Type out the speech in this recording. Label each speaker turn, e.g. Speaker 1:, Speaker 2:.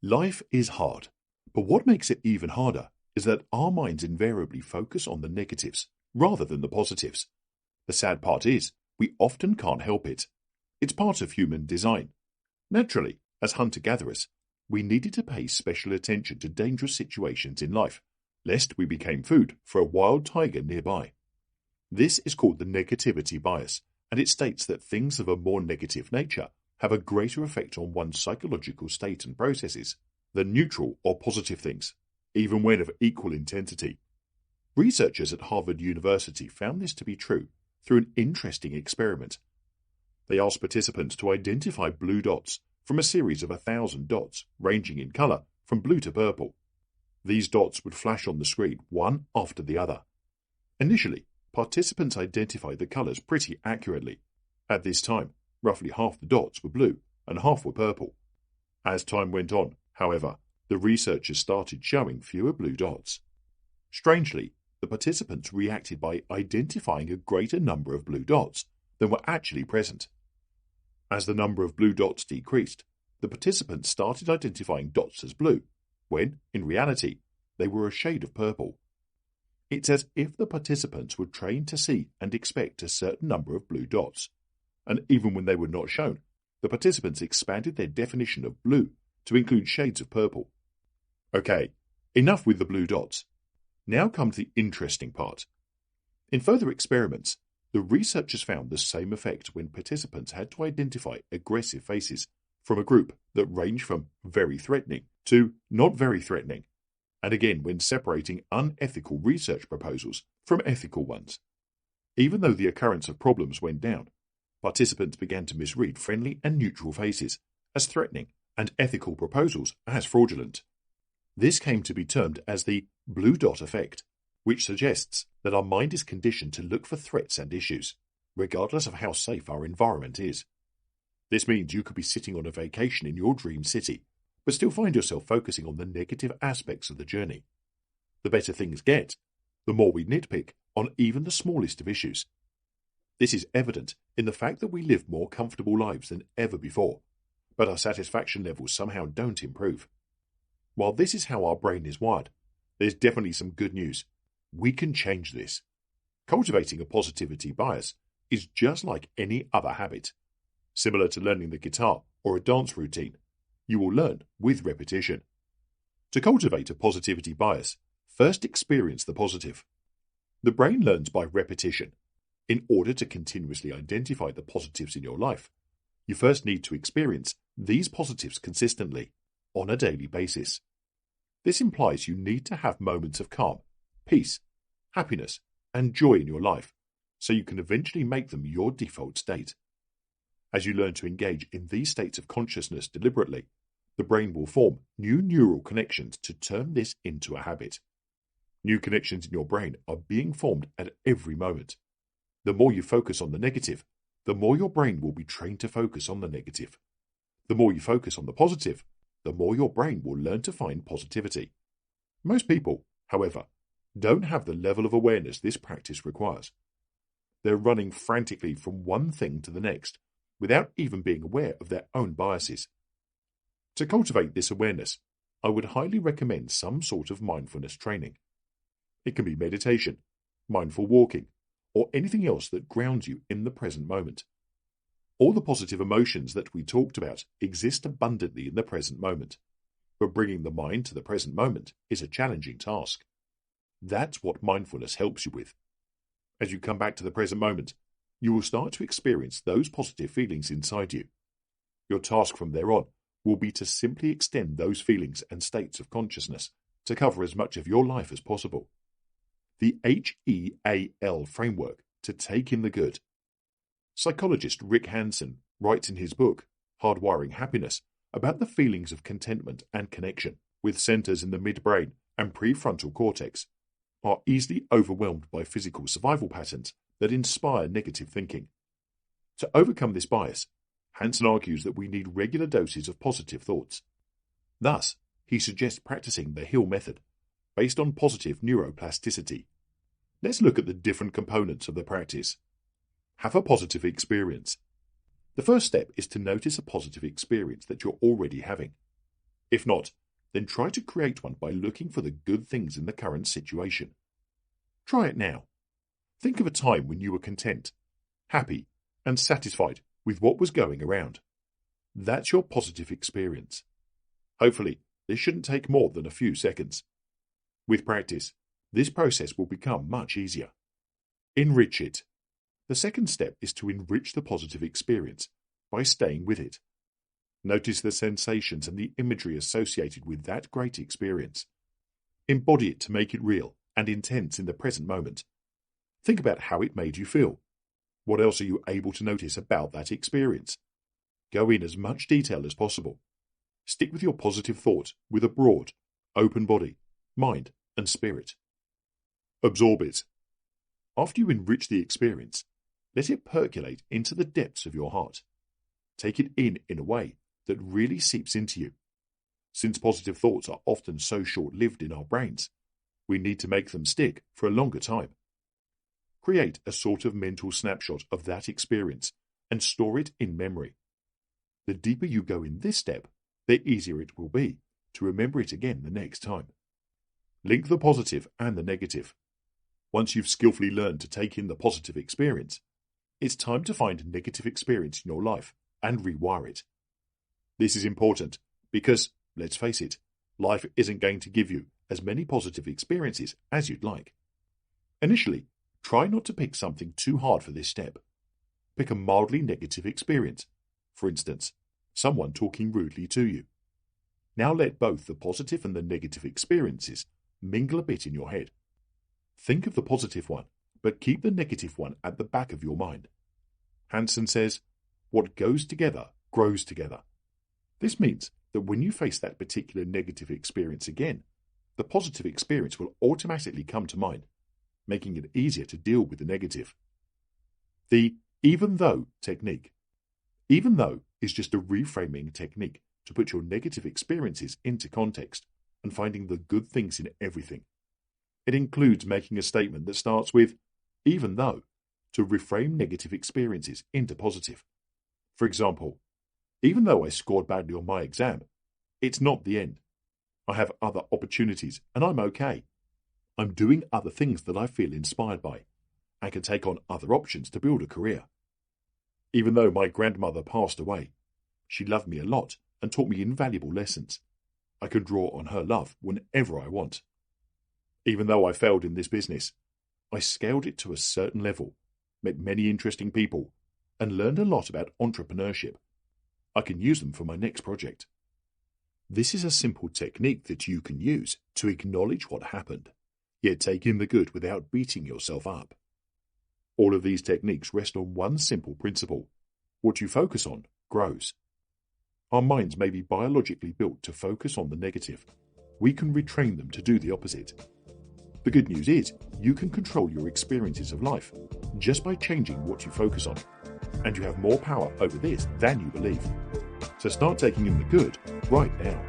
Speaker 1: Life is hard, but what makes it even harder is that our minds invariably focus on the negatives rather than the positives. The sad part is, we often can't help it. It's part of human design. Naturally, as hunter-gatherers, we needed to pay special attention to dangerous situations in life, lest we became food for a wild tiger nearby. This is called the negativity bias, and it states that things of a more negative nature have a greater effect on one's psychological state and processes than neutral or positive things, even when of equal intensity. Researchers at Harvard University found this to be true through an interesting experiment. They asked participants to identify blue dots from a series of 1,000 dots ranging in color from blue to purple. These dots would flash on the screen one after the other. Initially, participants identified the colors pretty accurately. At this time, roughly half the dots were blue and half were purple. As time went on, however, the researchers started showing fewer blue dots. Strangely, the participants reacted by identifying a greater number of blue dots than were actually present. As the number of blue dots decreased, the participants started identifying dots as blue, when, in reality, they were a shade of purple. It's as if the participants were trained to see and expect a certain number of blue dots, and even when they were not shown, the participants expanded their definition of blue to include shades of purple. Okay, enough with the blue dots. Now comes the interesting part. In further experiments, the researchers found the same effect when participants had to identify aggressive faces from a group that ranged from very threatening to not very threatening, and again when separating unethical research proposals from ethical ones. Even though the occurrence of problems went down, participants began to misread friendly and neutral faces as threatening and ethical proposals as fraudulent. This came to be termed as the blue dot effect, which suggests that our mind is conditioned to look for threats and issues, regardless of how safe our environment is. This means you could be sitting on a vacation in your dream city, but still find yourself focusing on the negative aspects of the journey. The better things get, the more we nitpick on even the smallest of issues. This is evident in the fact that we live more comfortable lives than ever before, but our satisfaction levels somehow don't improve. While this is how our brain is wired, there's definitely some good news. We can change this. Cultivating a positivity bias is just like any other habit. Similar to learning the guitar or a dance routine, you will learn with repetition. To cultivate a positivity bias, first experience the positive. The brain learns by repetition. In order to continuously identify the positives in your life, you first need to experience these positives consistently, on a daily basis. This implies you need to have moments of calm, peace, happiness, and joy in your life, so you can eventually make them your default state. As you learn to engage in these states of consciousness deliberately, the brain will form new neural connections to turn this into a habit. New connections in your brain are being formed at every moment. The more you focus on the negative, the more your brain will be trained to focus on the negative. The more you focus on the positive, the more your brain will learn to find positivity. Most people, however, don't have the level of awareness this practice requires. They're running frantically from one thing to the next, without even being aware of their own biases. To cultivate this awareness, I would highly recommend some sort of mindfulness training. It can be meditation, mindful walking, or anything else that grounds you in the present moment. All the positive emotions that we talked about exist abundantly in the present moment, but bringing the mind to the present moment is a challenging task. That's what mindfulness helps you with. As you come back to the present moment, you will start to experience those positive feelings inside you. Your task from there on will be to simply extend those feelings and states of consciousness to cover as much of your life as possible. The HEAL framework to take in the good. Psychologist Rick Hanson writes in his book, Hardwiring Happiness, about the feelings of contentment and connection, with centers in the midbrain and prefrontal cortex, are easily overwhelmed by physical survival patterns that inspire negative thinking. To overcome this bias, Hanson argues that we need regular doses of positive thoughts. Thus, he suggests practicing the HEAL method, based on positive neuroplasticity. Let's look at the different components of the practice. Have a positive experience. The first step is to notice a positive experience that you're already having. If not, then try to create one by looking for the good things in the current situation. Try it now. Think of a time when you were content, happy, and satisfied with what was going around. That's your positive experience. Hopefully, this shouldn't take more than a few seconds. With practice, this process will become much easier. Enrich it. The second step is to enrich the positive experience by staying with it. Notice the sensations and the imagery associated with that great experience. Embody it to make it real and intense in the present moment. Think about how it made you feel. What else are you able to notice about that experience? Go in as much detail as possible. Stick with your positive thought with a broad, open body, mind, and spirit. Absorb it. After you enrich the experience, let it percolate into the depths of your heart. Take it in a way that really seeps into you. Since positive thoughts are often so short-lived in our brains, we need to make them stick for a longer time. Create a sort of mental snapshot of that experience and store it in memory. The deeper you go in this step, the easier it will be to remember it again the next time. Link the positive and the negative. Once you've skillfully learned to take in the positive experience, it's time to find a negative experience in your life and rewire it. This is important because, let's face it, life isn't going to give you as many positive experiences as you'd like. Initially, try not to pick something too hard for this step. Pick a mildly negative experience. For instance, someone talking rudely to you. Now let both the positive and the negative experiences mingle a bit in your head. Think of the positive one, but keep the negative one at the back of your mind. Hanson says, "What goes together grows together." This means that when you face that particular negative experience again, the positive experience will automatically come to mind, making it easier to deal with the negative. The even though technique. Even though is just a reframing technique to put your negative experiences into context and finding the good things in everything. It includes making a statement that starts with even though to reframe negative experiences into positive. For example, even though I scored badly on my exam, it's not the end. I have other opportunities and I'm okay. I'm doing other things that I feel inspired by and can take on other options to build a career. Even though my grandmother passed away, she loved me a lot and taught me invaluable lessons. I can draw on her love whenever I want. Even though I failed in this business, I scaled it to a certain level, met many interesting people, and learned a lot about entrepreneurship. I can use them for my next project. This is a simple technique that you can use to acknowledge what happened, yet take in the good without beating yourself up. All of these techniques rest on one simple principle. What you focus on grows. Our minds may be biologically built to focus on the negative. We can retrain them to do the opposite. The good news is you can control your experiences of life just by changing what you focus on. And you have more power over this than you believe. So start taking in the good right now.